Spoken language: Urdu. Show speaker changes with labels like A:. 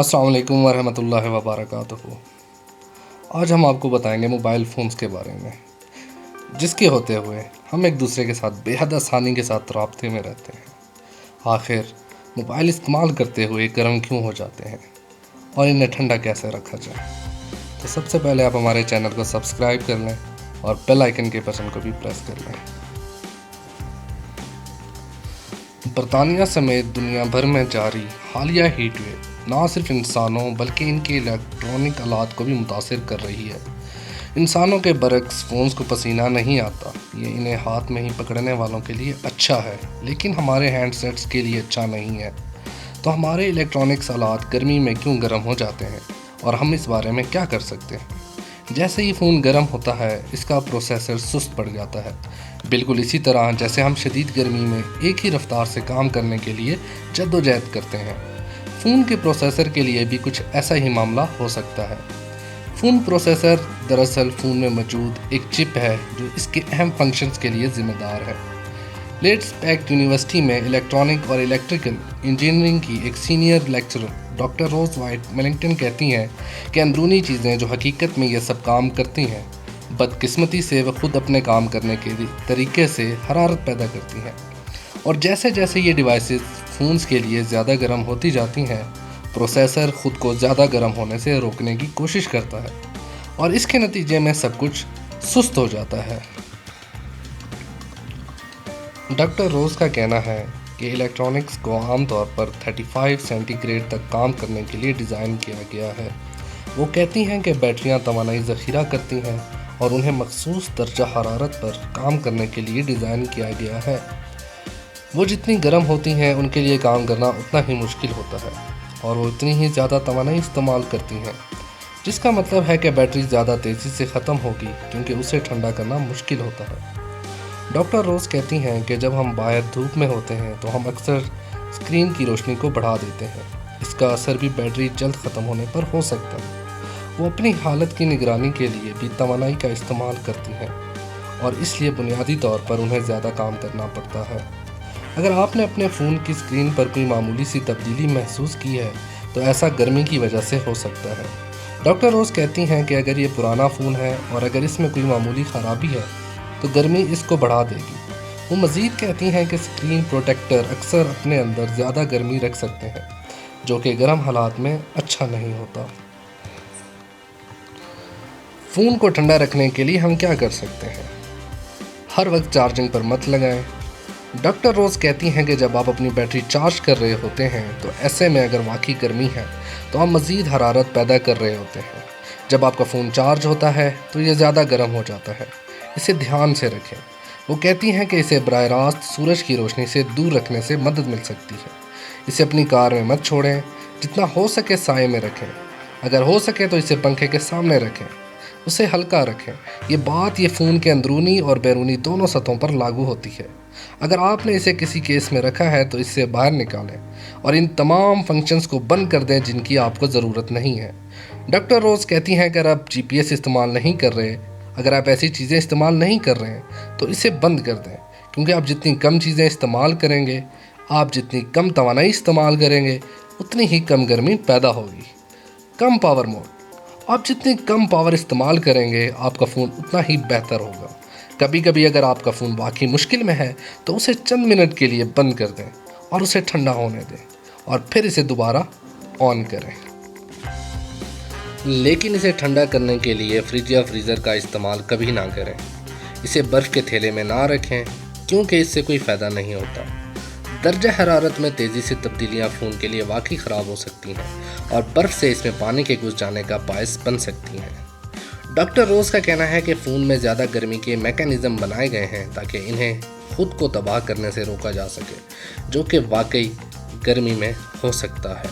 A: السلام علیکم ورحمۃ اللہ وبرکاتہ۔ آج ہم آپ کو بتائیں گے موبائل فونز کے بارے میں، جس کے ہوتے ہوئے ہم ایک دوسرے کے ساتھ بے حد آسانی کے ساتھ رابطے میں رہتے ہیں۔ آخر موبائل استعمال کرتے ہوئے گرم کیوں ہو جاتے ہیں اور انہیں ٹھنڈا کیسے رکھا جائے؟ تو سب سے پہلے آپ ہمارے چینل کو سبسکرائب کر لیں اور بیل آئیکن کے بٹن کو بھی پریس کر لیں۔ برطانیہ سمیت دنیا بھر میں جاری حالیہ ہیٹ ویو نہ صرف انسانوں بلکہ ان کے الیکٹرانک آلات کو بھی متاثر کر رہی ہے۔ انسانوں کے برعکس فونز کو پسینہ نہیں آتا، یہ انہیں ہاتھ میں ہی پکڑنے والوں کے لیے اچھا ہے، لیکن ہمارے ہینڈ سیٹس کے لیے اچھا نہیں ہے۔ تو ہمارے الیکٹرانکس آلات گرمی میں کیوں گرم ہو جاتے ہیں اور ہم اس بارے میں کیا کر سکتے ہیں؟ جیسے ہی فون گرم ہوتا ہے اس کا پروسیسر سست پڑ جاتا ہے، بالکل اسی طرح جیسے ہم شدید گرمی میں ایک ہی رفتار سے کام کرنے کے لیے جدوجہد کرتے ہیں۔ فون کے پروسیسر کے لیے بھی کچھ ایسا ہی معاملہ ہو سکتا ہے۔ فون پروسیسر دراصل فون میں موجود ایک چپ ہے جو اس کے اہم فنکشنز کے لیے ذمہ دار ہے۔ لیڈس پیکٹ یونیورسٹی میں الیکٹرانک اور الیکٹریکل انجینئرنگ کی ایک سینئر لیکچرر ڈاکٹر روز وائٹ ملنگٹن کہتی ہیں کہ اندرونی چیزیں جو حقیقت میں یہ سب کام کرتی ہیں، بدقسمتی سے وہ خود اپنے کام کرنے کے طریقے سے حرارت پیدا کرتی ہیں، اور جیسے جیسے یہ ڈیوائسز فونز کے لیے زیادہ گرم ہوتی جاتی ہیں، پروسیسر خود کو زیادہ گرم ہونے سے روکنے کی کوشش کرتا ہے اور اس کے نتیجے میں سب کچھ سست ہو جاتا ہے۔ ڈاکٹر روز کا کہنا ہے کہ الیکٹرانکس کو عام طور پر 35 سینٹی گریڈ تک کام کرنے کے لیے ڈیزائن کیا گیا ہے۔ وہ کہتی ہیں کہ بیٹریاں توانائی ذخیرہ کرتی ہیں اور انہیں مخصوص درجہ حرارت پر کام کرنے کے لیے ڈیزائن کیا گیا ہے۔ وہ جتنی گرم ہوتی ہیں ان کے لیے کام کرنا اتنا ہی مشکل ہوتا ہے اور وہ اتنی ہی زیادہ توانائی استعمال کرتی ہیں، جس کا مطلب ہے کہ بیٹری زیادہ تیزی سے ختم ہوگی کیونکہ اسے ٹھنڈا کرنا مشکل ہوتا ہے۔ ڈاکٹر روز کہتی ہیں کہ جب ہم باہر دھوپ میں ہوتے ہیں تو ہم اکثر اسکرین کی روشنی کو بڑھا دیتے ہیں، اس کا اثر بھی بیٹری جلد ختم ہونے پر ہو سکتا ہے۔ وہ اپنی حالت کی نگرانی کے لیے بھی توانائی کا استعمال کرتی ہیں اور اس لیے بنیادی طور پر انہیں زیادہ کام کرنا پڑتا ہے۔ اگر آپ نے اپنے فون کی اسکرین پر کوئی معمولی سی تبدیلی محسوس کی ہے تو ایسا گرمی کی وجہ سے ہو سکتا ہے۔ ڈاکٹر روز کہتی ہیں کہ اگر یہ پرانا فون ہے اور اگر اس میں کوئی معمولی خرابی ہے تو گرمی اس کو بڑھا دے گی۔ وہ مزید کہتی ہیں کہ اسکرین پروٹیکٹر اکثر اپنے اندر زیادہ گرمی رکھ سکتے ہیں، جو کہ گرم حالات میں اچھا نہیں ہوتا۔ فون کو ٹھنڈا رکھنے کے لیے ہم کیا کر سکتے ہیں؟ ہر وقت چارجنگ پر مت لگائیں۔ ڈاکٹر روز کہتی ہیں کہ جب آپ اپنی بیٹری چارج کر رہے ہوتے ہیں تو ایسے میں اگر واقعی گرمی ہے تو آپ مزید حرارت پیدا کر رہے ہوتے ہیں۔ جب آپ کا فون چارج ہوتا ہے تو یہ زیادہ گرم ہو جاتا ہے، اسے دھیان سے رکھیں۔ وہ کہتی ہیں کہ اسے براہ راست سورج کی روشنی سے دور رکھنے سے مدد مل سکتی ہے۔ اسے اپنی کار میں مت چھوڑیں، جتنا ہو سکے سائے میں رکھیں، اگر ہو سکے تو اسے پنکھے کے سامنے رکھیں، اسے ہلکا رکھیں۔ یہ فون کے اندرونی اور بیرونی دونوں سطحوں پر لاگو ہوتی ہے۔ اگر آپ نے اسے کسی کیس میں رکھا ہے تو اس سے باہر نکالیں اور ان تمام فنکشنز کو بند کر دیں جن کی آپ کو ضرورت نہیں ہے۔ ڈاکٹر روز کہتی ہیں کہ اگر آپ GPS استعمال نہیں کر رہے، اگر آپ ایسی چیزیں استعمال نہیں کر رہے ہیں تو اسے بند کر دیں، کیونکہ آپ جتنی کم چیزیں استعمال کریں گے، آپ جتنی کم توانائی استعمال کریں گے، اتنی ہی کم گرمی پیدا ہوگی۔ کم پاور موڈ، آپ جتنی کم پاور استعمال کریں گے آپ کا فون اتنا ہی بہتر ہوگا۔ کبھی کبھی اگر آپ کا فون واقعی مشکل میں ہے تو اسے چند منٹ کے لیے بند کر دیں اور اسے ٹھنڈا ہونے دیں اور پھر اسے دوبارہ آن کریں۔ لیکن اسے ٹھنڈا کرنے کے لیے فریج یا فریزر کا استعمال کبھی نہ کریں۔ اسے برف کے تھیلے میں نہ رکھیں کیونکہ اس سے کوئی فائدہ نہیں ہوتا۔ درجہ حرارت میں تیزی سے تبدیلیاں فون کے لیے واقعی خراب ہو سکتی ہیں اور برف سے اس میں پانی کے گھس جانے کا باعث بن سکتی ہیں۔ ڈاکٹر روز کا کہنا ہے کہ فون میں زیادہ گرمی کے میکانزم بنائے گئے ہیں تاکہ انہیں خود کو تباہ کرنے سے روکا جا سکے، جو کہ واقعی گرمی میں ہو سکتا ہے۔